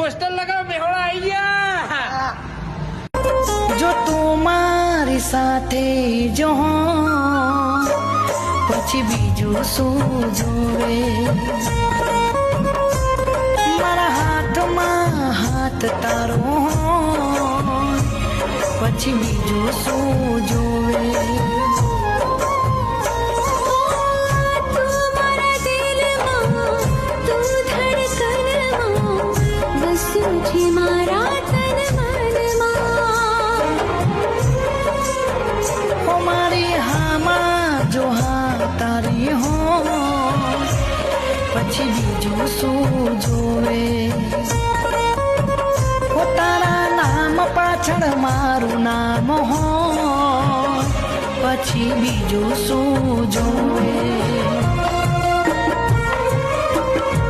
poster લગાવ બેહોળા આવી ગયા જો તું મારી સાથે જો પછી બીજું શું જોવે મારા હાથમાં હાથ તારો પછી બીજું શું જોવે પછી બીજું શું જોવે તારા નામ પાછળ મારું નામ હો પછી બીજું શું જોવે